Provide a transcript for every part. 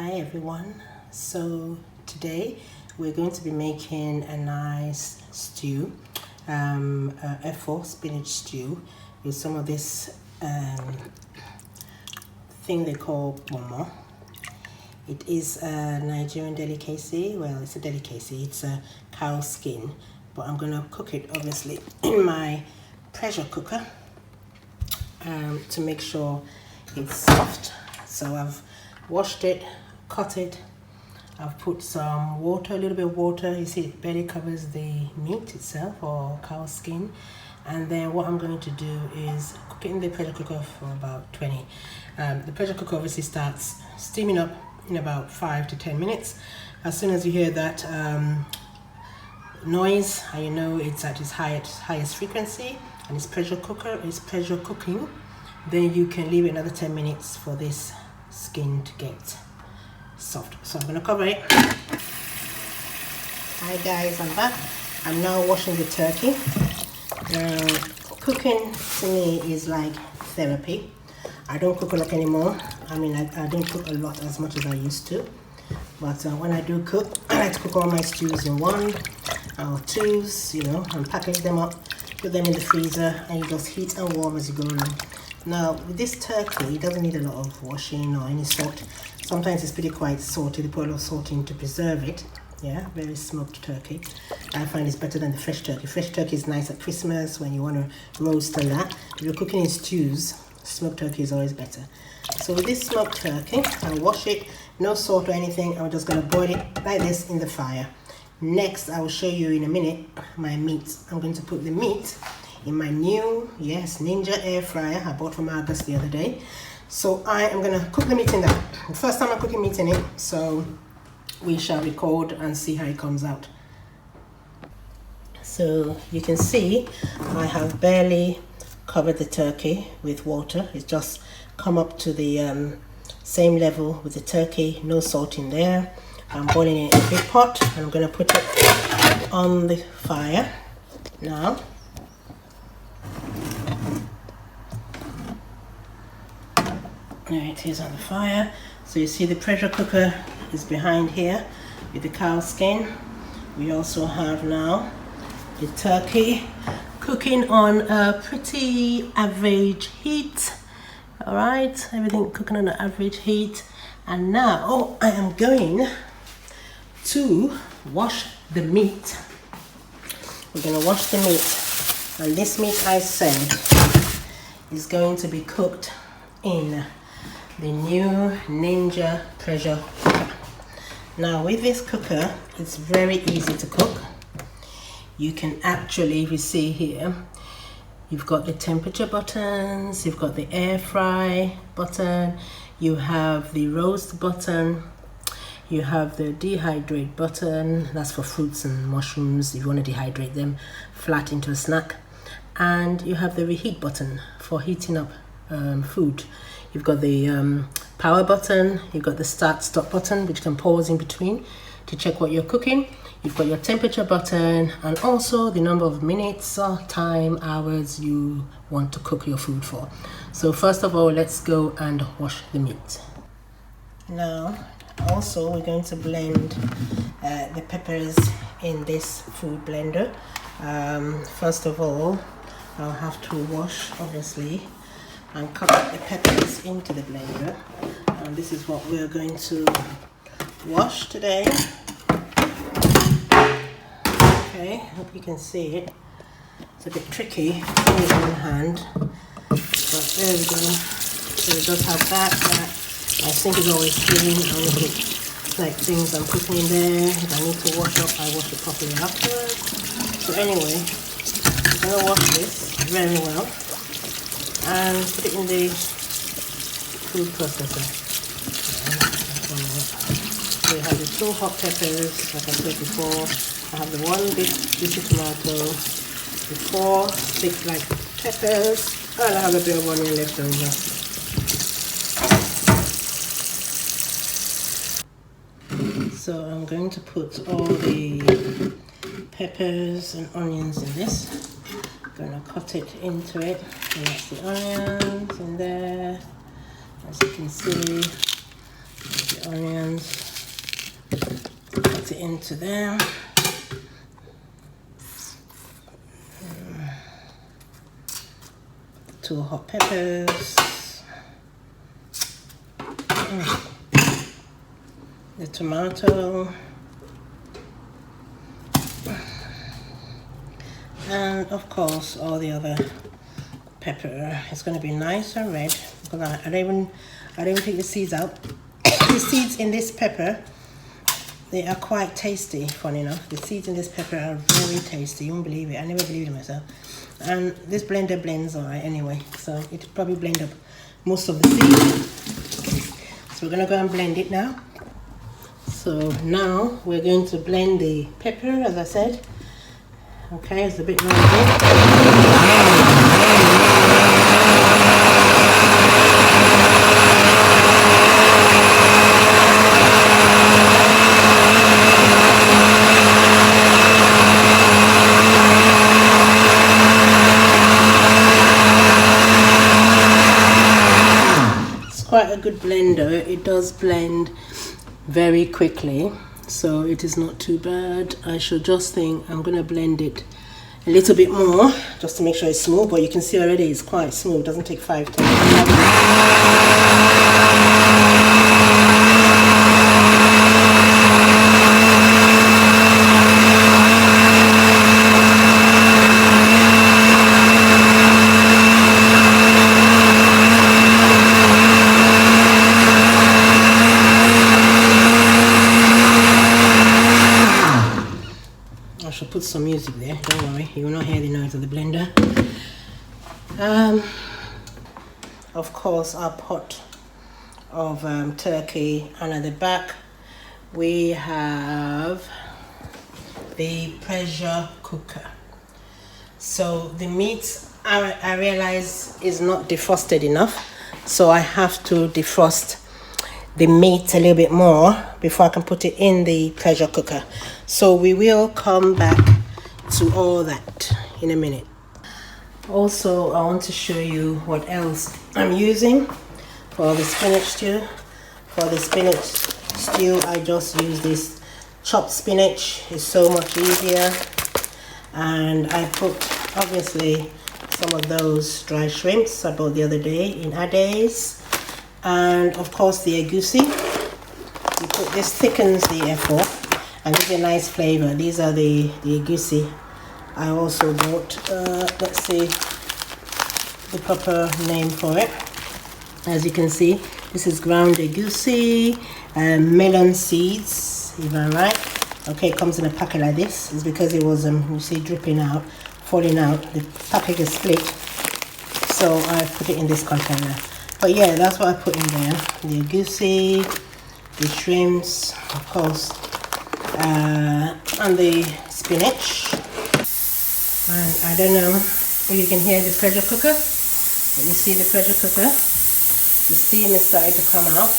Hi everyone, so today we're going to be making a nice stew, F4 spinach stew with some of this thing they call momo. It is a Nigerian delicacy. Well, it's a delicacy, it's a cow skin, but I'm going to cook it obviously in my pressure cooker to make sure it's soft. So I've washed it, cut it, I've put some water, a little bit of water. You see it barely covers the meat itself, or cow skin. And then what I'm going to do is cook it in the pressure cooker for about 20. The pressure cooker obviously starts steaming up in about 5 to 10 minutes. As soon as you hear that noise, and you know it's at its highest frequency and it's pressure cooking, then you can leave it another 10 minutes for this skin to get soft. So I'm going to cover it. Hi guys, I'm back. I'm now washing the turkey. Cooking to me is like therapy. I don't cook a lot anymore. I mean, I don't cook a lot as much as I used to, but when I do cook, I like to cook all my stews in one or twos, you know, and package them up, put them in the freezer, and you just heat and warm as you go along. Now with this turkey, it doesn't need a lot of washing or any salt. Sometimes it's pretty quite salty. They put a lot of salt in to preserve it. Yeah, very smoked turkey. I find it's better than the fresh turkey. Fresh turkey is nice at Christmas when you want to roast and that. If you're cooking in stews, smoked turkey is always better. So with this smoked turkey, I'll wash it, no salt or anything. I'm just going to boil it like this in the fire. Next, I will show you in a minute my meat. I'm going to put the meat in my new, yes, Ninja air fryer I bought from August the other day. So I am going to cook the meat in that. The first time I'm cooking meat in it, so we shall record and see how it comes out. So you can see I have barely covered the turkey with water. It's just come up to the same level with the turkey, no salt in there. I'm boiling it in a big pot and I'm going to put it on the fire now. There it is on the fire. So you see the pressure cooker is behind here with the cow skin. We also have now the turkey cooking on a pretty average heat. All right, everything cooking on an average heat. And now I am going to wash the meat. We're going to wash the meat, and this meat I said is going to be cooked in the new Ninja pressure cooker. Now with this cooker, it's very easy to cook. You can actually, if you see here, you've got the temperature buttons, you've got the air fry button, you have the roast button, you have the dehydrate button, that's for fruits and mushrooms if you want to dehydrate them flat into a snack, and you have the reheat button for heating up food. You've got the power button, you've got the start stop button which can pause in between to check what you're cooking. You've got your temperature button and also the number of minutes or time, hours you want to cook your food for. So first of all, let's go and wash the meat. Now also we're going to blend the peppers in this food blender. First of all, I'll have to wash obviously and cut the peppers into the blender, and this is what we're going to wash today. Okay, hope you can see it. It's a bit tricky with one hand, but there we go. So it does have that I think is always clean. I'll look at like things I'm putting in there. If I need to wash up, I wash it properly afterwards. So anyway, I'm gonna wash this very well and put it in the food processor. So we have the 2 hot peppers, like I said before. I have the 1 big juicy tomato, the 4 thick like peppers, and I have a bit of onion left over. So I'm going to put all the peppers and onions in this. I'm going to cut it into it. And that's the onions in there. As you can see, the onions, put it into there. 2 hot peppers, the tomato, and of course all the other pepper. It's going to be nice and red because I don't even take the seeds out. The seeds in this pepper, they are quite tasty. Funny enough, the seeds in this pepper are very tasty. You won't believe it. I never believed it myself. And this blender blends alright anyway, so it probably blend up most of the seeds. So we're gonna go and blend it now. So now we're going to blend the pepper, as I said. Okay, it's a bit noisy. Quite a good blender. It does blend very quickly, so it is not too bad. I should just think I'm gonna blend it a little bit more just to make sure it's smooth, but you can see already it's quite smooth. It doesn't take 5 to put some music there, don't worry, you will not hear the noise of the blender. Of course, our pot of turkey, and at the back we have the pressure cooker. So the meat, I realize, is not defrosted enough, so I have to defrost the meat a little bit more before I can put it in the pressure cooker. So we will come back to all that in a minute. Also, I want to show you what else I'm using for the spinach stew. For the spinach stew, I just use this chopped spinach. It's so much easier. And I put, obviously, some of those dry shrimps I bought the other day in Ada's. And of course the egusi. This thickens the effort and gives a nice flavor. These are the egusi. I also bought, let's see the proper name for it. As you can see, this is ground egusi, melon seeds, if I'm right. Okay, it comes in a packet like this. It's because it was, you see, dripping out, falling out. The packet is split, so I put it in this container. But yeah, that's what I put in there. The egusi, the shrimps, of course, and the spinach. And I don't know if you can hear the pressure cooker. Let me see the pressure cooker. The steam is starting to come out.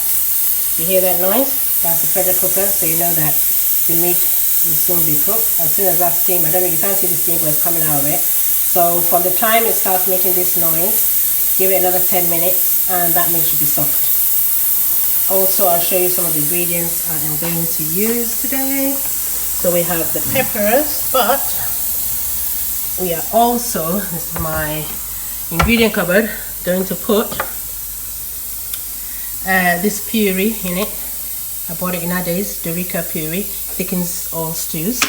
You hear that noise? That's the pressure cooker, so you know that the meat will soon be cooked. As soon as that steam, I don't know, you can't see the steam, but it's coming out of it. So from the time it starts making this noise, give it another 10 minutes and that meat should be cooked. Also, I'll show you some of the ingredients I am going to use today. So we have the peppers, but we are also, this is my ingredient cupboard, going to put this puree in it. I bought it in Ada's, Dorica puree, thickens all stews.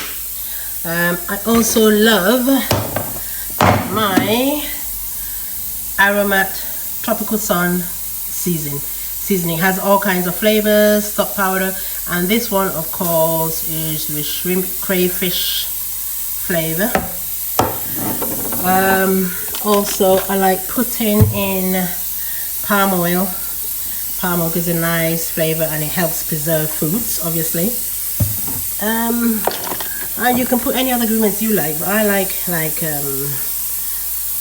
I also love my Aromat Tropical Sun seasoning. Has all kinds of flavors, stock powder, and this one of course is the shrimp crayfish flavor. Also I like putting in palm oil. Palm oil gives a nice flavor and it helps preserve foods, obviously. And you can put any other ingredients you like, but I like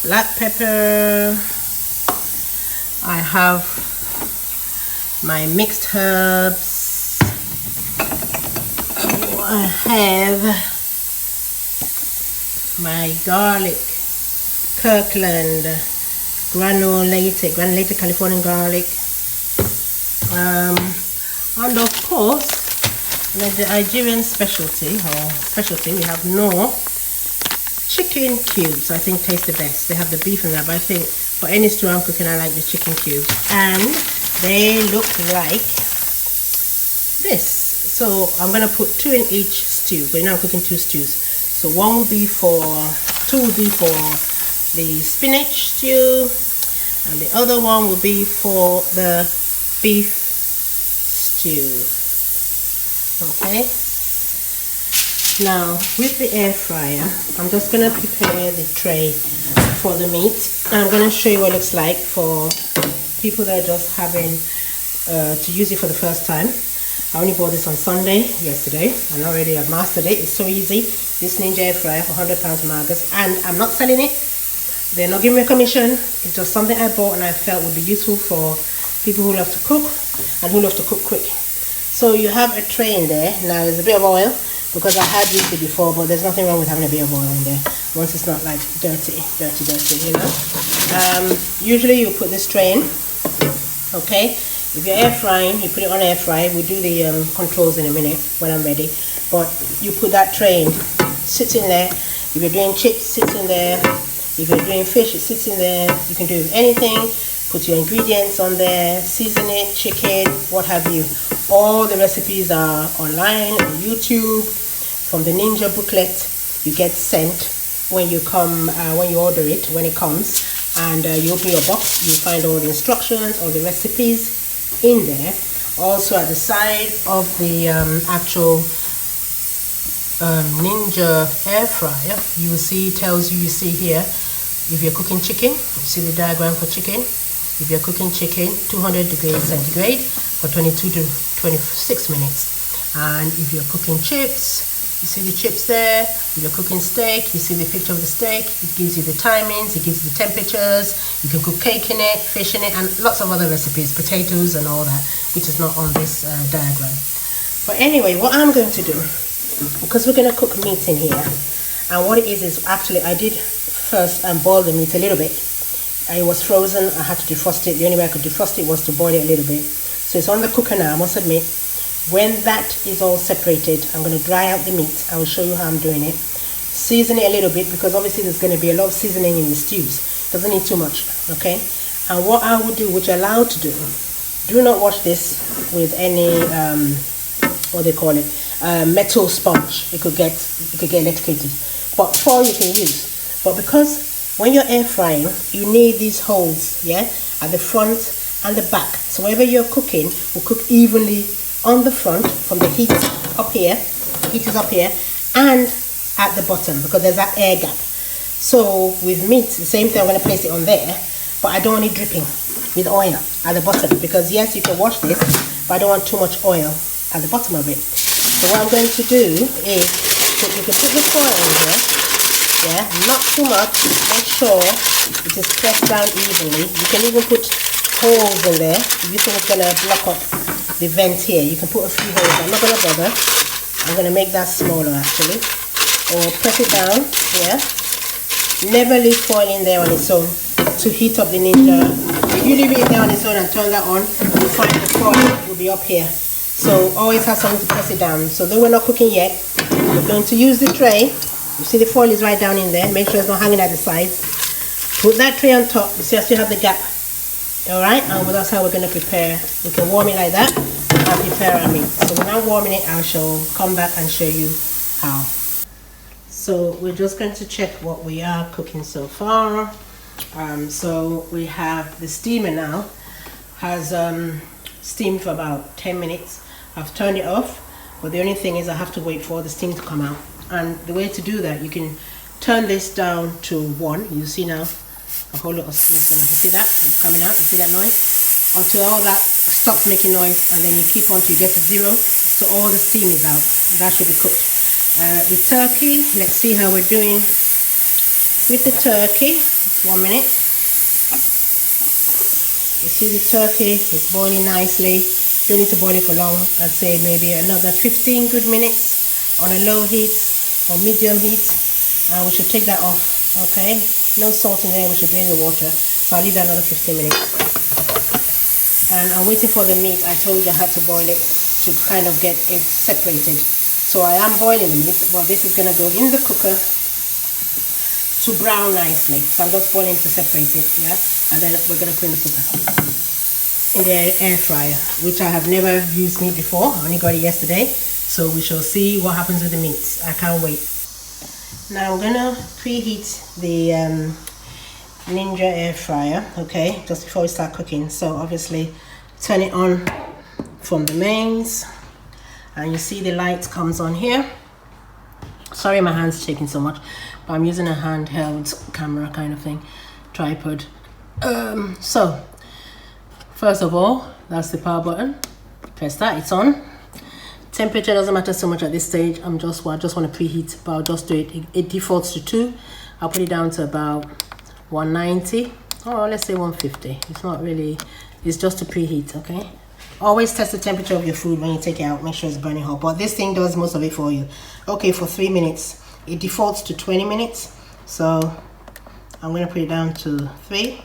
black pepper. I have my mixed herbs. I have my garlic, Kirkland, granulated Californian garlic. And of course, the Nigerian specialty, we have no chicken cubes. I think taste the best. They have the beef in there, but I think for any stew I'm cooking, I like the chicken cubes. And they look like this. So I'm gonna put 2 in each stew, but now I'm cooking 2 stews. So 2 will be for the spinach stew, and the other one will be for the beef stew. Okay, now with the air fryer I'm just going to prepare the tray for the meat, and I'm going to show you what it looks like for people that are just having to use it for the first time. I only bought this on Sunday, yesterday, and already I've mastered it. It's so easy. This Ninja air fryer for £100 from Argos, and I'm not selling it. They're not giving me a commission. It's just something I bought and I felt would be useful for people who love to cook and who love to cook quick. So you have a tray in there. Now there's a bit of oil because I had used it before, but there's nothing wrong with having a bit of oil in there once it's not like dirty, you know. Usually you put this tray in, okay. If you're air frying, you put it on air fry. We'll do the controls in a minute when I'm ready. But you put that tray in, sits in there. If you're doing chips, sits in there. If you're doing fish, it sits in there. You can do anything. Put your ingredients on there, season it, chicken, what have you. All the recipes are online on YouTube. From the Ninja booklet, you get sent when you order it, when it comes. And you open your box, you find all the instructions, all the recipes in there. Also at the side of the actual Ninja air fryer, you will see, tells you see here, if you're cooking chicken, you see the diagram for chicken. If you're cooking chicken, 200 degrees centigrade for 22 to 26 minutes. And if you're cooking chips, you see the chips there. If you're cooking steak, you see the picture of the steak. It gives you the timings, it gives you the temperatures. You can cook cake in it, fish in it, and lots of other recipes, potatoes and all that, which is not on this diagram. But anyway, what I'm going to do, because we're going to cook meat in here, and what it is actually I did first boil the meat a little bit. It was frozen. I had to defrost it. The only way I could defrost it was to boil it a little bit. So it's on the cooker now, I must admit. When that is all separated, I'm going to dry out the meat. I will show you how I'm doing it. Season it a little bit, because obviously there's going to be a lot of seasoning in the stews. Doesn't need too much, okay? And what I will do, which you're allowed to do not wash this with any, what they call it, metal sponge. It could get electrocuted. But foil you can use. But because when you're air frying, you need these holes, yeah, at the front and the back. So wherever you're cooking, will cook evenly on the front from the heat up here. The heat is up here, and at the bottom, because there's that air gap. So with meat, the same thing. I'm going to place it on there, but I don't want it dripping with oil at the bottom, because yes, you can wash this, but I don't want too much oil at the bottom of it. So what I'm going to do is, you can put the foil in here. Yeah, not too much. Make sure it is pressed down evenly. You can even put holes in there. If you think it's going to block up the vent here, you can put a few holes. I'm not going to bother. I'm going to make that smaller actually. Or press it down. Yeah. Never leave foil in there on its own to heat up the Ninja. If you leave it there on its own and turn that on, you'll find the foil will be up here. So always have something to press it down. So though we're not cooking yet, we're going to use the tray. You see the foil is right down in there. Make sure it's not hanging at the sides. Put that tray on top. You see I still have the gap. Alright, and that's how we're going to prepare. We can warm it like that and prepare our meat. So when I'm warming it, I shall come back and show you how. So we're just going to check what we are cooking so far. So we have the steamer now. Has steamed for about 10 minutes. I've turned it off, but the only thing is I have to wait for the steam to come out. And the way to do that, you can turn this down to 1. You see now a whole lot of steam is coming. You see that? It's coming out. You see that noise? Until all that stops making noise, and then you keep on till you get to 0. So all the steam is out. That should be cooked. The turkey, let's see how we're doing with the turkey. 1 minute. You see the turkey is boiling nicely. Don't need to boil it for long. I'd say maybe another 15 good minutes on a low heat or medium heat, and we should take that off. Okay, no salt in there, we should drain the water. So I'll leave that another 15 minutes. And I'm waiting for the meat. I told you I had to boil it to kind of get it separated. So I am boiling the meat, but this is going to go in the cooker to brown nicely. So I'm just boiling to separate it, yeah, and then we're going to put in the cooker, in the air fryer, which I have never used meat before. I only got it yesterday, so we shall see what happens with the meat. I can't wait. Now I'm going to preheat the Ninja air fryer, okay, just before we start cooking. So obviously turn it on from the mains, and you see the light comes on here. Sorry my hand's shaking so much, but I'm using a handheld camera kind of thing, tripod. So first of all, that's the power button. Press that, it's on. Temperature doesn't matter so much at this stage. I just want to preheat, but I'll just do it. It defaults to 2. I'll put it down to about 190, or let's say 150. It's not really, it's just to preheat, okay? Always test the temperature of your food when you take it out. Make sure it's burning hot, but this thing does most of it for you. Okay, for 3 minutes. It defaults to 20 minutes, so I'm going to put it down to 3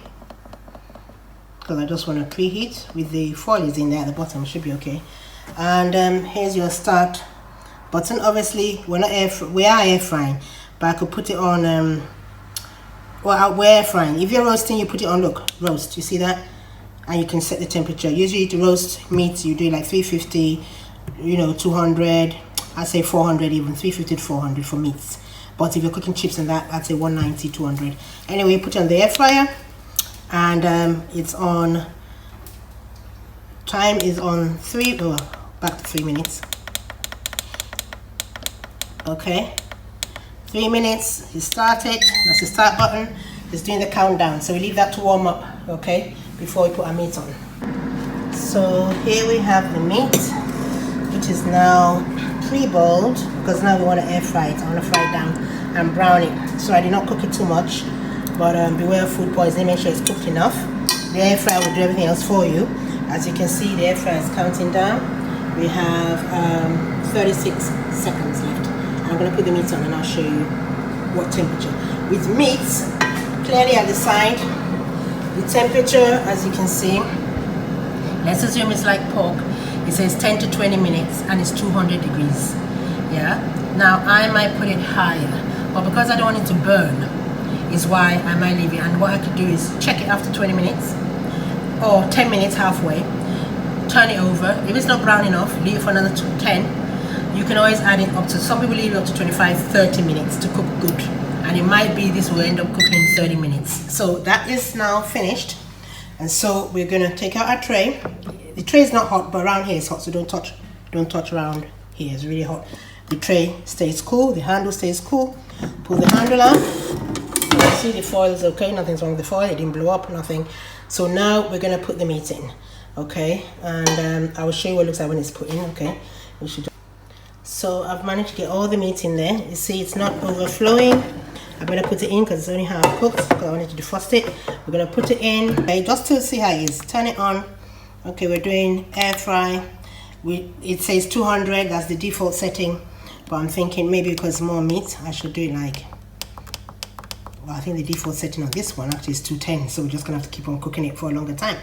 because I just want to preheat. With the foil is in there at the bottom, it should be okay. And here's your start button. Obviously we are air frying, but I could put it on we're air frying. If you're roasting, you put it on, look, roast, you see that, and you can set the temperature. Usually to roast meat you do like 350, you know, 200, I say 400, even 350 to 400 for meats. But if you're cooking chips and that, I'd say 190, 200. Anyway, put it on the air fryer, and it's on, time is on 3, back to 3 minutes. Okay, 3 minutes, it started. That's the start button. It's doing the countdown, so we leave that to warm up, okay, before we put our meat on. So here we have the meat, which is now pre-boiled, because now we want to air fry it. I want to fry it down and brown it. So I did not cook it too much, but beware of food poisoning. Make sure it's cooked enough. The air fryer will do everything else for you. As you can see, the air fryer is counting down. We have 36 seconds left. I'm going to put the meat on and I'll show you what temperature. With meat, clearly at the side, the temperature, as you can see, let's assume it's like pork. It says 10 to 20 minutes and it's 200 degrees. Yeah. Now I might put it higher, but because I don't want it to burn, is why I might leave it. And what I could do is check it after 20 minutes or 10 minutes halfway. Turn it over. If it's not brown enough, leave it for another 10. You can always add it up to, some people leave it up to 25, 30 minutes to cook good. And it might be this will end up cooking 30 minutes. So that is now finished. And so we're gonna take out our tray. The tray is not hot, but around here it's hot, so don't touch around here, it's really hot. The tray stays cool, the handle stays cool. Pull the handle out. You see the foil is okay, nothing's wrong with the foil, it didn't blow up, nothing. So now we're gonna put the meat in, okay? And I will show you what it looks like when it's put in, okay? We should. So I've managed to get all the meat in there. You see it's not overflowing. I'm gonna put it in because it's only half cooked, because I wanted to defrost it. We're gonna put it in, okay, just to see how it is. Turn it on. Okay, we're doing air fry. It says 200, that's the default setting, but I'm thinking maybe because more meat, I should do it like, well, I think the default setting on this one actually is 210, so we're just gonna have to keep on cooking it for a longer time.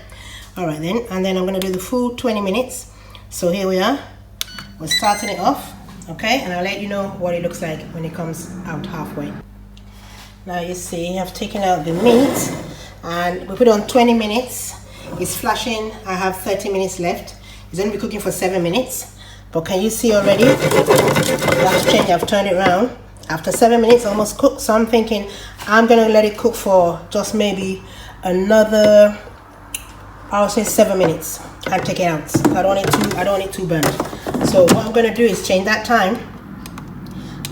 All right then, and then I'm gonna do the full 20 minutes. So here we are, we're starting it off, okay, and I'll let you know what it looks like when it comes out halfway. Now you see I've taken out the meat and we put on 20 minutes. It's flashing. I have 30 minutes left. It's going to be cooking for 7 minutes. But can you see already? That's changed. I've turned it around. After 7 minutes, almost cooked. So I'm thinking I'm going to let it cook for just maybe another, I'll say 7 minutes and take it out. I don't want it too burnt. So what I'm going to do is change that time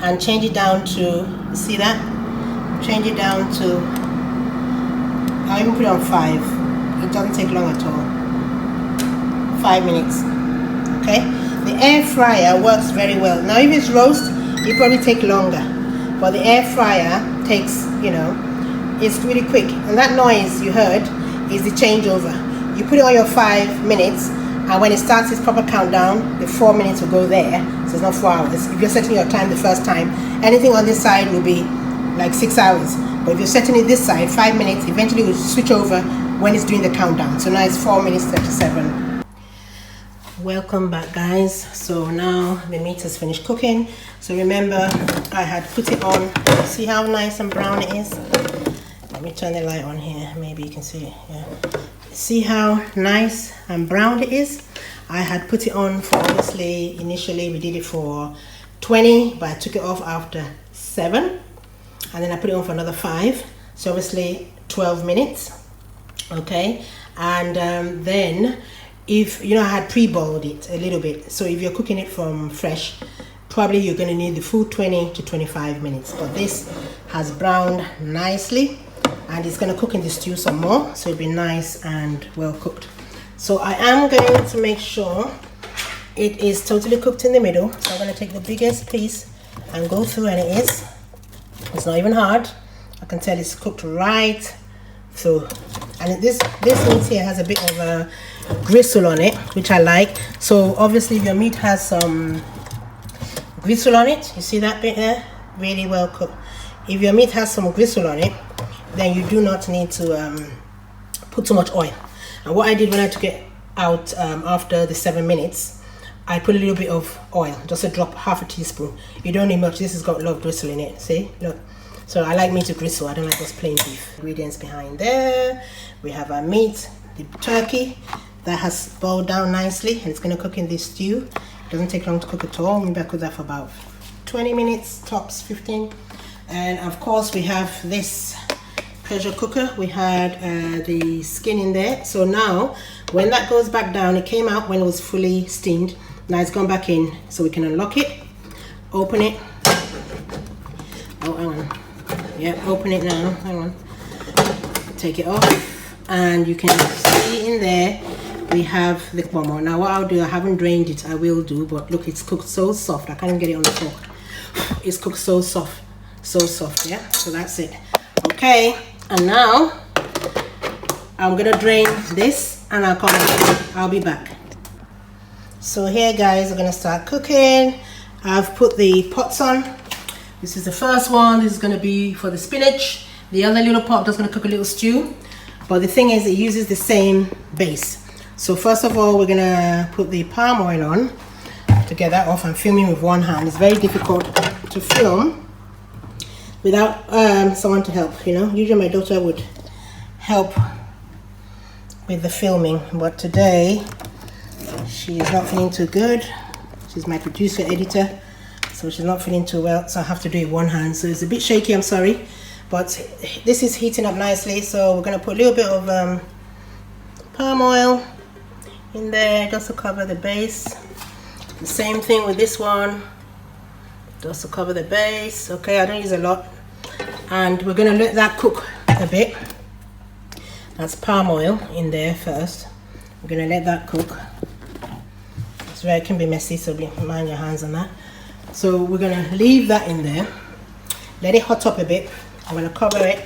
and change it down to, you see that? Change it down to, I'll even put it on 5. It doesn't take long at all. 5 minutes. Okay? The air fryer works very well. Now if it's roast, it probably take longer. But the air fryer takes, you know, it's really quick. And that noise you heard is the changeover. You put it on your 5 minutes, and when it starts its proper countdown, the 4 minutes will go there. So it's not 4 hours. If you're setting your time the first time, anything on this side will be like 6 hours. But if you're setting it this side, 5 minutes, eventually it will switch over when it's doing the countdown. So now it's 4 minutes 37. Welcome back, guys. So now the meat has finished cooking. So remember, I had put it on. See how nice and brown it is? Let me turn the light on here, maybe you can see it. Yeah, see how nice and brown it is? I had put it on for, obviously initially we did it for 20, but I took it off after 7, and then I put it on for another 5, so obviously 12 minutes. Okay, and then if you know, I had pre-boiled it a little bit, so if you're cooking it from fresh, probably you're going to need the full 20 to 25 minutes. But this has browned nicely, and it's going to cook in the stew some more, so it'll be nice and well cooked. So I am going to make sure it is totally cooked in the middle. So I'm going to take the biggest piece and go through, and it is. It's not even hard. I can tell it's cooked right through. And this meat here has a bit of a gristle on it, which I like. So obviously if your meat has some gristle on it, you see that bit there? Really well cooked. If your meat has some gristle on it, then you do not need to put too much oil. And what I did when I took it out after the 7 minutes, I put a little bit of oil, just a drop, half a teaspoon. You don't need much. This has got a lot of gristle in it. See, look. So I like meat to gristle. I don't like those plain beef. Ingredients behind there. We have our meat, the turkey that has boiled down nicely, and it's going to cook in this stew. It doesn't take long to cook at all. Maybe I cook that for about 20 minutes, tops 15. And of course we have this pressure cooker. We had the skin in there. So now when that goes back down, it came out when it was fully steamed. Now it's gone back in, so we can unlock it, open it. Oh, hang on. Yeah, open it now. Hang on. Take it off, and you can see in there we have the pomo. Now what I'll do, I haven't drained it. I will do, but look, it's cooked so soft. I can't even get it on the fork. It's cooked so soft, so soft. Yeah. So that's it. Okay, and now I'm gonna drain this, and I'll come back. I'll be back. So here, guys, we're gonna start cooking. I've put the pots on. This is the first one. This is going to be for the spinach. The other little pot that's going to cook a little stew. But the thing is, it uses the same base. So first of all, we're going to put the palm oil on to get that off. I'm filming with one hand. It's very difficult to film without someone to help, you know. Usually my daughter would help with the filming, but today she's not feeling too good. She's my producer, editor. So she's not feeling too well, so I have to do it one hand. So it's a bit shaky, I'm sorry. But this is heating up nicely, so we're going to put a little bit of palm oil in there just to cover the base. The same thing with this one, just to cover the base. Okay, I don't use a lot. And we're going to let that cook a bit. That's palm oil in there first. We're going to let that cook. It's very, it can be messy, so mind your hands on that. So we're going to leave that in there, let it hot up a bit. I'm going to cover it.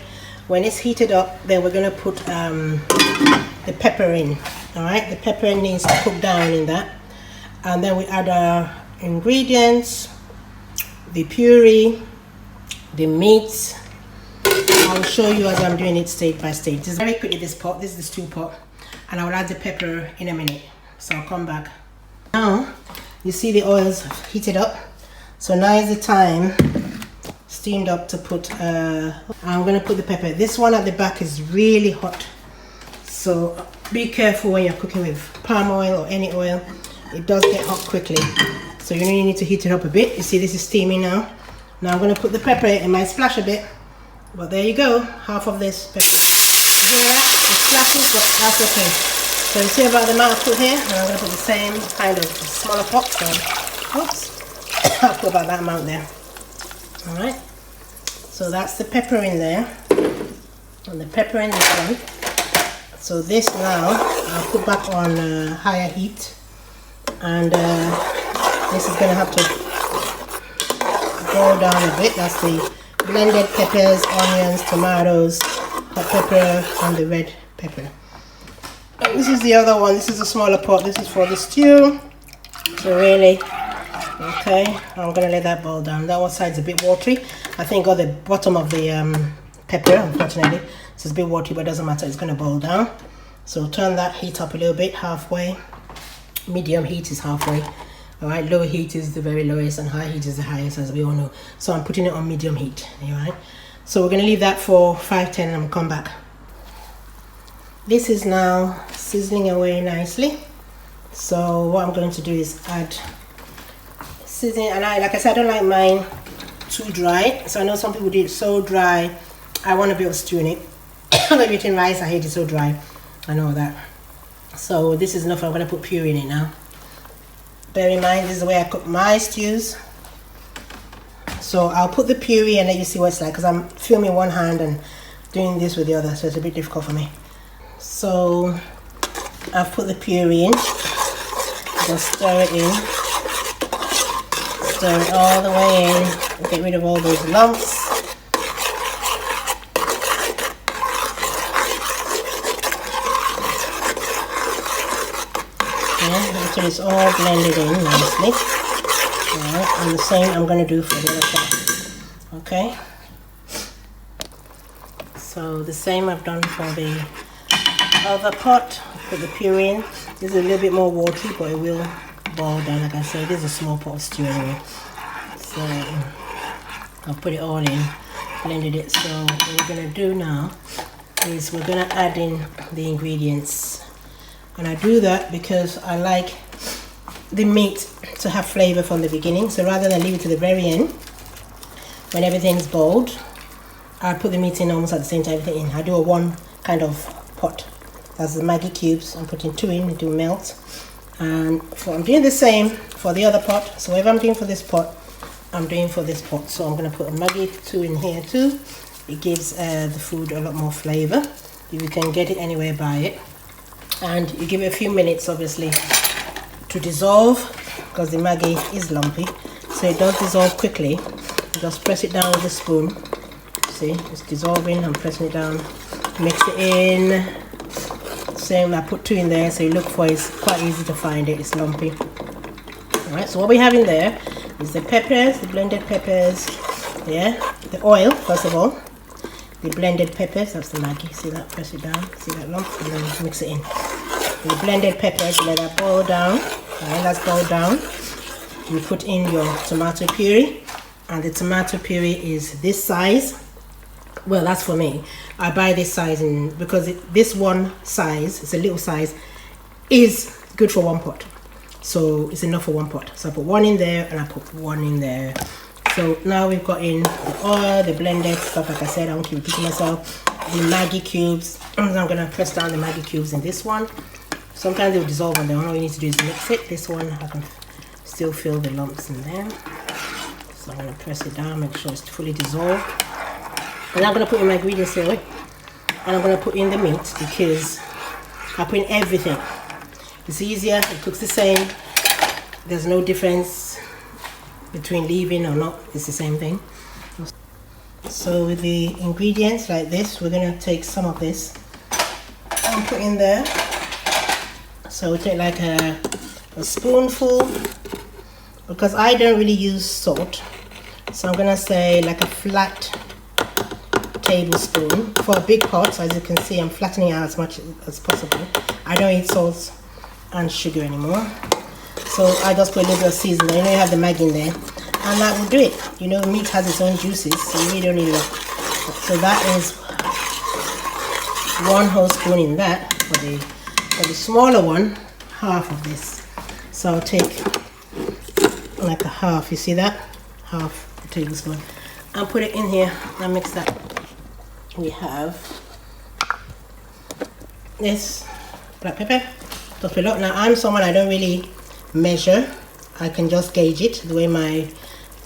When it's heated up, then we're going to put the pepper in. All right, the pepper needs to cook down in that. And then we add our ingredients, the puree, the meat. I'll show you as I'm doing it stage by stage. This is very quickly, this pot. This is the stew pot. And I will add the pepper in a minute. So I'll come back. Now, you see the oil's heated up. So now is the time, steamed up, to put, I'm going to put the pepper. This one at the back is really hot. So be careful when you're cooking with palm oil or any oil. It does get hot quickly. So you really need to heat it up a bit. You see this is steaming now. Now I'm going to put the pepper. It might splash a bit, but there you go. Half of this pepper. You hear that? It splashes, but that's okay. So you see about the amount I put here? And I'm going to put the same kind of smaller pot. So, oops. I'll put about that amount there. Alright, so that's the pepper in there, and the pepper in this one. So this now I'll put back on higher heat, and this is going to have to go down a bit. That's the blended peppers, onions, tomatoes, hot pepper, and the red pepper. And this is the other one. This is a smaller pot. This is for the stew. So really, okay, I'm going to let that boil down. That one side's a bit watery. I think got the bottom of the pepper, unfortunately. So it's a bit watery, but it doesn't matter. It's going to boil down. So turn that heat up a little bit, halfway. medium heat is halfway. All right, low heat is the very lowest and high heat is the highest, as we all know. So I'm putting it on medium heat. All right, so we're going to leave that for 5-10 and I'm come back. This is now sizzling away nicely. So what I'm going to do is add seasoning, and like I said, I don't like mine too dry. So I know some people do it so dry. I want a bit of stew in it. I'm going to be eating rice, I hate it so dry. I know that. So this is enough. I'm going to put puree in it now. Bear in mind, this is the way I cook my stews. So I'll put the puree and let you see what it's like, because I'm filming one hand and doing this with the other, so it's a bit difficult for me. So I've put the puree in. Just stir it in. Stir it all the way in. Get rid of all those lumps. Until it's all blended in nicely. Alright, and the same I'm going to do for the other part. Okay. So the same I've done for the other pot. Put the puree in. This is a little bit more watery, but it will boil down. Like I said, this is a small pot of stew anyway. So I'll put it all in, blended it. So what we're going to do now is we're going to add in the ingredients. And I do that because I like the meat to have flavor from the beginning. So rather than leave it to the very end, when everything's boiled, I put the meat in almost at the same time everything in. I do a one kind of pot. That's the Maggi cubes. I'm putting 2 in, it will melt. And I'm doing the same for the other pot. So whatever I'm doing for this pot, I'm doing for this pot. So I'm going to put a Maggi 2 in here too. It gives the food a lot more flavor. If you can get it anywhere, buy it. And you give it a few minutes obviously to dissolve, because the Maggi is lumpy, so it does dissolve quickly. Just press it down with a spoon. See, it's dissolving. I'm pressing it down. Mix it in. Same, I put 2 in there, so you look for it. It's quite easy to find it. It's lumpy. Alright, so what we have in there is the peppers, the blended peppers. Yeah, the oil first of all. The blended peppers, that's the Maggi. See that? Press it down. See that lump? And then mix it in. The blended peppers, let that boil down. Alright, that's boiled down. You put in your tomato puree, and the tomato puree is this size. Well, that's for me. I buy this size because this one size, it's a little size, is good for one pot. So it's enough for one pot. So I put 1 in there and I put 1 in there. So now we've got in the oil, the blended stuff, like I said, I won't keep repeating myself. The Maggi cubes. I'm going to press down the Maggi cubes in this one. Sometimes they'll dissolve on their own. All you need to do is mix it. This one, I can still feel the lumps in there. So I'm going to press it down, make sure it's fully dissolved. And I'm going to put in my ingredients here. And I'm going to put in the meat because I put in everything. It's easier, it cooks the same. There's no difference between leaving or not, it's the same thing. So with the ingredients like this, we're going to take some of this and put in there. So we take like a spoonful, because I don't really use salt, so I'm going to say like a flat tablespoon for a big pot. So as you can see, I'm flattening out as much as possible. I don't eat salt and sugar anymore. So I just put a little bit of seasoning. You know, you have the Maggi in there, and that will do it. You know, meat has its own juices, so you really don't need a lot. So that is 1 whole spoon in that. For the smaller one, half of this. So I'll take like a half. You see that? Half a tablespoon. I'll put it in here and mix that. We have this black pepper. Just a lot. Now I'm someone, I don't really measure. I can just gauge it the way my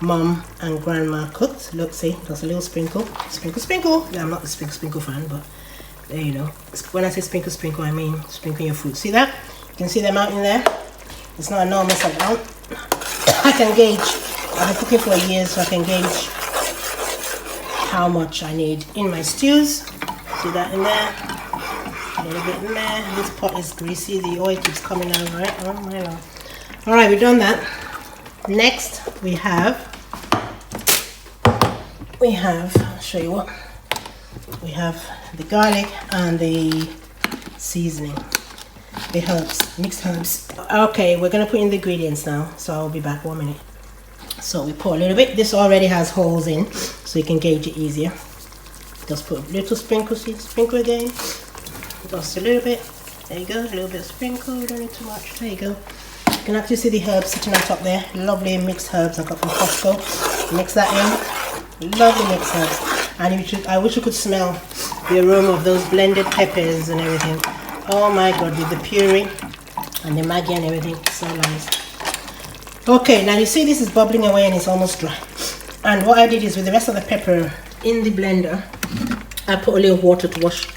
mom and grandma cooked. Look, see, just a little sprinkle, sprinkle. Yeah, I'm not the sprinkle fan, but there you know. When I say sprinkle, I mean sprinkle your food. See that? You can see the amount in there. It's not enormous amount. I can gauge. I've been cooking for years, so I can gauge how much I need in my stews. See that in there? A little bit in there. This pot is greasy. The oil keeps coming out, right? Oh my God. All right, we've done that. Next, we have. I'll show you what. We have the garlic and the seasoning. the herbs, mixed herbs. Okay, we're gonna put in the ingredients now, so I'll be back 1 minute. So we pour a little bit. This already has holes in, so you can gauge it easier. Just put a little sprinkle, see, sprinkle again. Just a little bit. There you go, a little bit of sprinkle, don't need too much. There you go. You can actually see the herbs sitting on top there. Lovely mixed herbs I got from Costco. Mix that in. Lovely mixed herbs. And I wish you could smell the aroma of those blended peppers and everything. Oh my god, with the puree and the Maggi and everything. So nice. Okay, now you see this is bubbling away and it's almost dry. And what I did is with the rest of the pepper in the blender, I put a little water to wash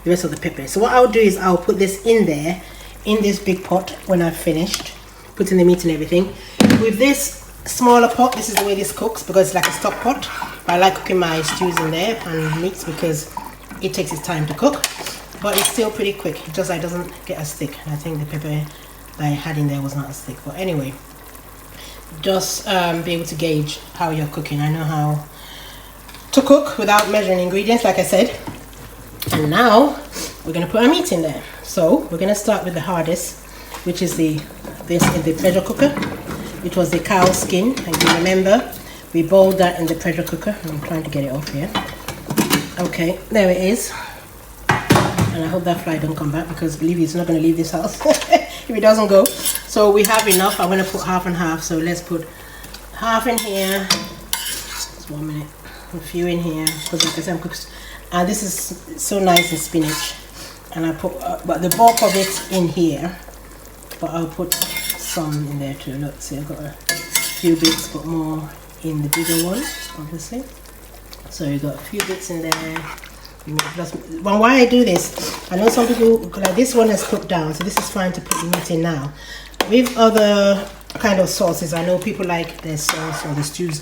the rest of the pepper. So what I'll do is I'll put this in there, in this big pot when I've finished putting the meat and everything. With this smaller pot, this is the way this cooks because it's like a stock pot. I like cooking my stews in there and meats because it takes its time to cook. But it's still pretty quick, just like it doesn't get as thick. I think the pepper that I had in there was not as thick. But anyway, just be able to gauge how you're cooking. I know how to cook without measuring ingredients, like I said. And now we're going to put our meat in there. So we're going to start with the hardest, which is this in the pressure cooker, which was the cow skin. And you remember we boiled that in the pressure cooker. I'm trying to get it off here. Okay, there it is. And I hope that fly don't come back because believe me, it's not going to leave this house if it doesn't go. So we have enough. I'm going to put half and half. So let's put half in here. Just 1 minute. A few in here because like I said, I'm cooking. And this is so nice and spinach. And I put, but the bulk of it in here. But I'll put some in there too. Look, see, I've got a few bits, but more in the bigger one, obviously. So you got a few bits in there. Well, why I do this, I know some people like this one is cooked down, so this is fine to put the meat in now. With other kind of sauces, I know people like their sauce or the stews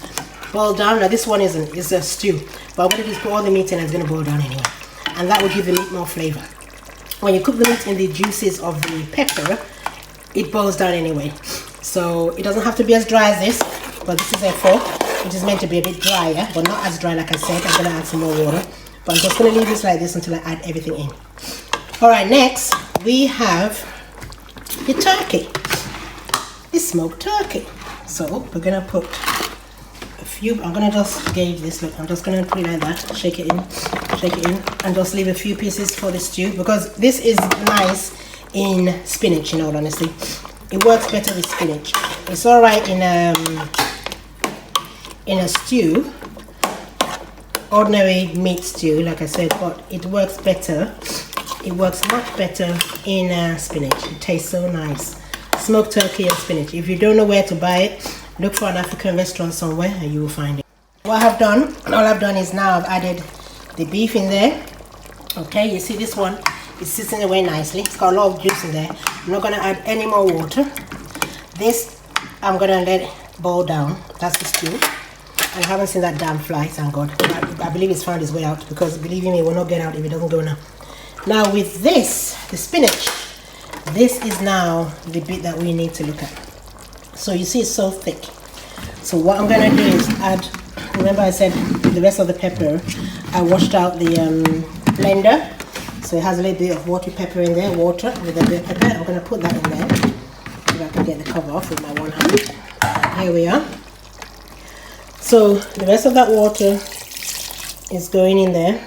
boiled down. Now this one isn't, it's a stew, but I'm going to just put all the meat in and it's going to boil down anyway, and that will give the meat more flavor. When you cook the meat in the juices of the pepper, it boils down anyway, so it doesn't have to be as dry as this, but this is a fork which is meant to be a bit drier, but not as dry. Like I said, I'm going to add some more water. But I'm just going to leave this like this until I add everything in. Alright, next we have the turkey. The smoked turkey. So we're going to put a few, I'm going to just gauge this. Look, I'm just going to put it like that. Shake it in, and just leave a few pieces for the stew. Because this is nice in spinach, in all honesty. It works better with spinach. It's alright in a stew. Ordinary meat stew, like I said, but it works better. It works much better in spinach. It tastes so nice. Smoked turkey and spinach. If you don't know where to buy it, look for an African restaurant somewhere and you will find it. What I've done, all I've done is now I've added the beef in there. Okay, you see this one, it's sitting away nicely. It's got a lot of juice in there. I'm not going to add any more water. This, I'm going to let it boil down. That's the stew. I haven't seen that damn fly, thank God. I believe it's found its way out because believe me, it will not get out if it doesn't go now. Now with this, the spinach, this is now the bit that we need to look at. So you see it's so thick. So what I'm going to do is add, remember I said the rest of the pepper, I washed out the blender. So it has a little bit of watery pepper in there, water with a bit of pepper. I'm going to put that in there. See if I can get the cover off with my one hand. Here we are. So the rest of that water is going in there.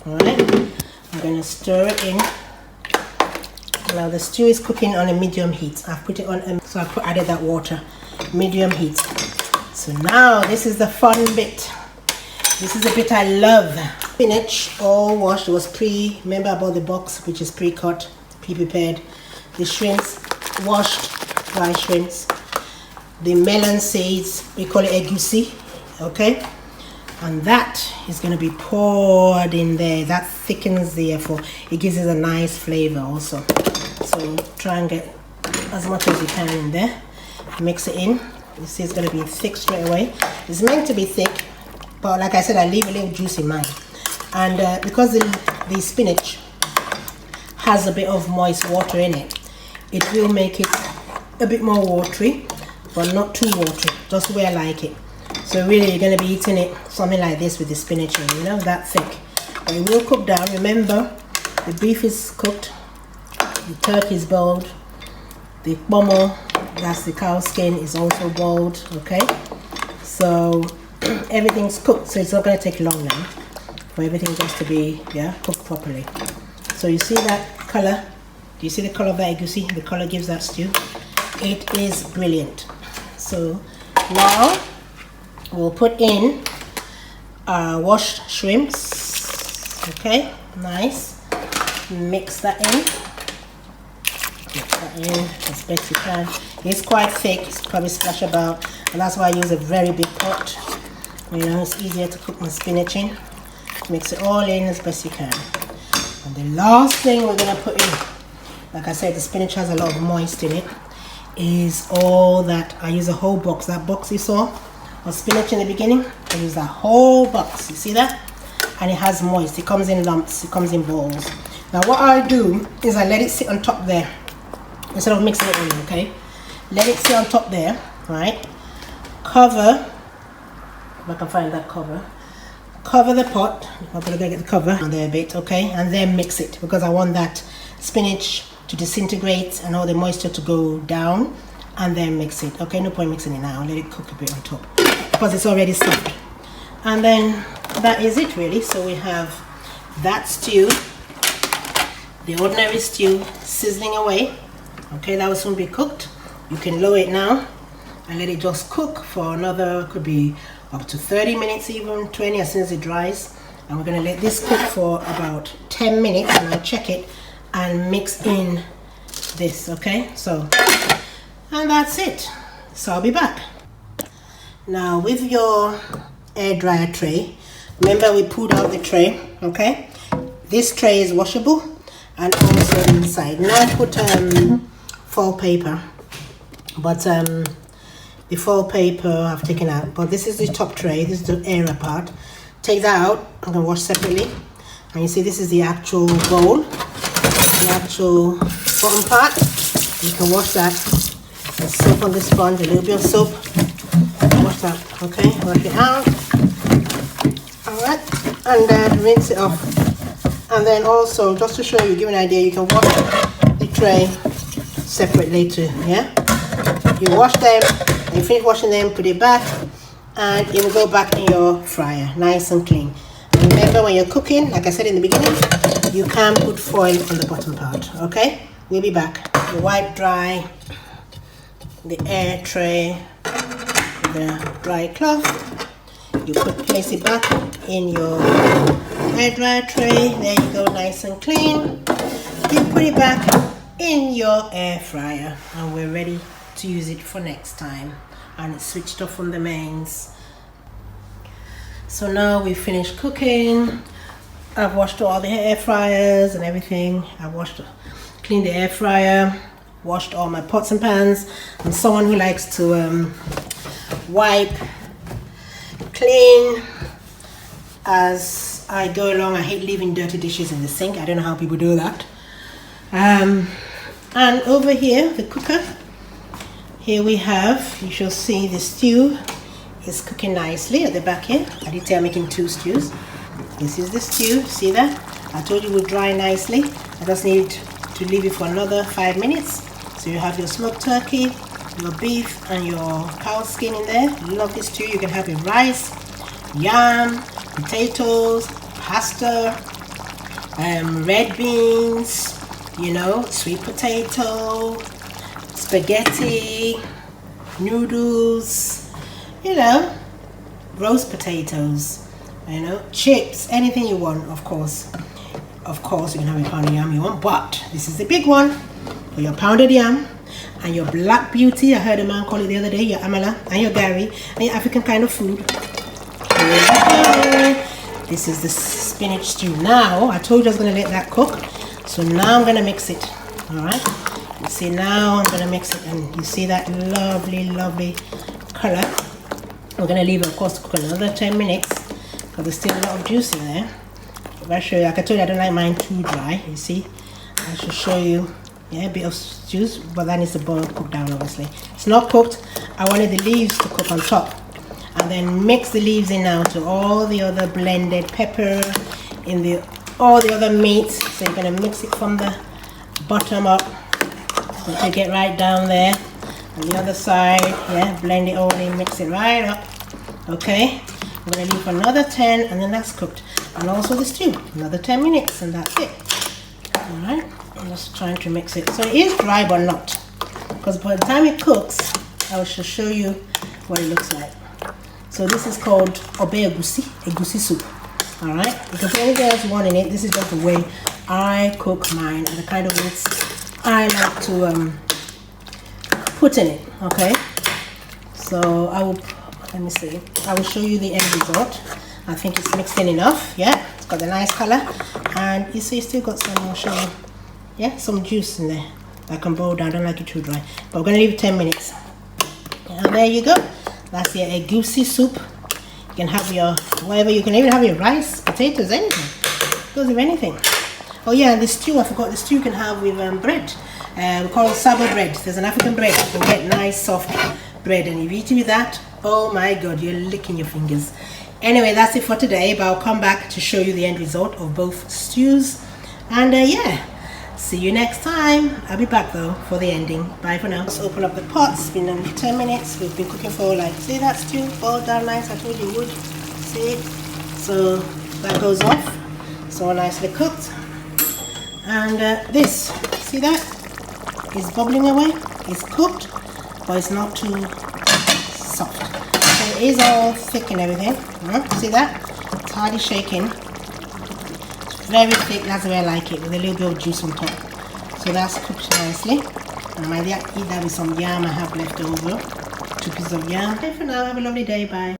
Alright, I'm going to stir it in. Now the stew is cooking on a medium heat. I've put it on, so I added that water, medium heat. So now this is the fun bit. This is the bit I love. Spinach all washed. It was remember I bought the box which is pre-cut, pre-prepared. The shrimps washed, dry shrimps. The melon seeds, we call it egusi. Okay, and that is going to be poured in there. That thickens the it gives it a nice flavor also. So try and get as much as you can in there. Mix it in. You see it's going to be thick straight away. It's meant to be thick, but like I said, I leave a little juice in mine. And because the spinach has a bit of moist water in it, it will make it a bit more watery, but not too watery, just the way I like it. So really you're going to be eating it something like this with the spinach in, you know, that thick. But it will cook down. Remember, the beef is cooked The turkey is boiled. The pomo, that's the cow skin, is also boiled. Okay, so everything's cooked, so it's not going to take long now for everything just to be cooked properly. So you see that color? Do you see the color of that egusi? The color gives that stew. It is brilliant. So now we'll put in our washed shrimps. Okay, nice. Mix that in. Mix that in as best you can. It's quite thick, it's probably splash about, and that's why I use a very big pot. You know, it's easier to cook my spinach in. Mix it all in as best you can. And the last thing we're gonna put in, like I said, the spinach has a lot of moist in it, is all that. I use a whole box. That box you saw of spinach in the beginning, I use that whole box. You see that? And it has moist. It comes in lumps, it comes in balls. Now what I do is I let it sit on top there instead of mixing it in, okay? Let it sit on top there, right? Cover, if I can find that cover. Cover the pot. I'm gonna go get the cover on there a bit, okay? And then mix it, because I want that spinach to disintegrate and all the moisture to go down, and then mix it. Okay, no point mixing it now. Let it cook a bit on top because it's already soft. And then that is it really. So we have that stew, the ordinary stew, sizzling away. Okay, that will soon be cooked. You can lower it now and let it just cook for another, could be up to 30 minutes, even 20, as soon as it dries. And we're going to let this cook for about 10 minutes, and I'll check it and mix in this. Okay, so, and that's it. So I'll be back. Now with your air dryer tray, remember we pulled out the tray, okay? This tray is washable, and also inside. Now I put foil paper, but the foil paper I've taken out, but this is the top tray, this is the air part. Take that out, I'm going to wash separately. And you see this is the actual bowl, the actual bottom part. You can wash that. There's soap on the sponge, a little bit of soap. Wash that, okay? Wash it out. Alright, and then rinse it off. And then also, just to show you, give you an idea, you can wash the tray separately too, yeah? You wash them, and you finish washing them, put it back, and it will go back in your fryer, nice and clean. And remember, when you're cooking, like I said in the beginning, you can put foil on the bottom part, okay? We'll be back. You wipe dry the air tray with a dry cloth. You place it back in your air dryer tray. There you go, nice and clean. You put it back in your air fryer, and we're ready to use it for next time. And it's switched off from the mains. So now we've finished cooking. I've washed all the air fryers and everything. I've cleaned the air fryer, washed all my pots and pans. I'm someone who likes to wipe, clean as I go along. I hate leaving dirty dishes in the sink. I don't know how people do that. And over here, the cooker, here we have, you shall see the stew is cooking nicely at the back here. I did say I'm making 2 stews. This is the stew, see that? I told you it would dry nicely. I just need to leave it for another 5 minutes. So you have your smoked turkey, your beef, and your cow skin in there. Love this stew. You can have your rice, yam, potatoes, pasta, red beans, you know, sweet potato, spaghetti, noodles, you know, roast potatoes, you know, chips, anything you want, of course. Of course, you can have a pounded yam you want, but this is the big one for your pounded yam and your black beauty. I heard a man call it the other day, your amala and your gari and your African kind of food. This is the spinach stew. Now, I told you I was going to let that cook, so now I'm going to mix it. Alright, you see, now I'm going to mix it, and you see that lovely, lovely color. We're going to leave it, of course, to cook another 10 minutes because there's still a lot of juice in there. If I show you, like I told you, I don't like mine too dry. You see, I should show you, yeah, a bit of juice, but that needs to boil, cook down, obviously. It's not cooked. I wanted the leaves to cook on top, and then mix the leaves in now to all the other blended pepper in all the other meats. So you're gonna mix it from the bottom up. So take it right down there. On the other side, yeah, blend it all in, mix it right up. Okay, I'm going to leave for another 10 and then that's cooked. And also the stew, another 10 minutes and that's it. Alright, I'm just trying to mix it. So it is dry but not. Because by the time it cooks, I shall show you what it looks like. So this is called obe egusi soup. Alright, you can put anything else you want in it. This is just the way I cook mine and the kind of mix I like to put in it. Okay, so I will, let me see, I will show you the end result. I think it's mixed in enough. Yeah, it's got a nice color, and you see it's still got some, I'll show you, yeah, some juice in there that can boil down. I don't like it too dry, but we're going to leave it 10 minutes. And there you go, that's your egusi soup. You can have your whatever, you can even have your rice, potatoes, anything. Goes with anything. Oh yeah, and the stew, I forgot, the stew you can have with bread. We call it sabo bread. There's an African bread. You can get nice soft bread, and if you eat it with that, oh my god, you're licking your fingers. Anyway, that's it for today, but I'll come back to show you the end result of both stews. And yeah, see you next time. I'll be back though for the ending. Bye for now. Let's open up the pot. It's been only 10 minutes. We've been cooking for like, see that stew boiled down nice? I told you it would. See it? So that goes off. So nicely cooked. And this, see that? It's bubbling away. It's cooked, but it's not too soft. So it is all thick and everything. See that? It's hardly shaking. It's very thick. That's the way I like it, with a little bit of juice on top. So that's cooked nicely. And I might eat that with some yam I have left over. 2 pieces of yam. Okay, for now, have a lovely day. Bye.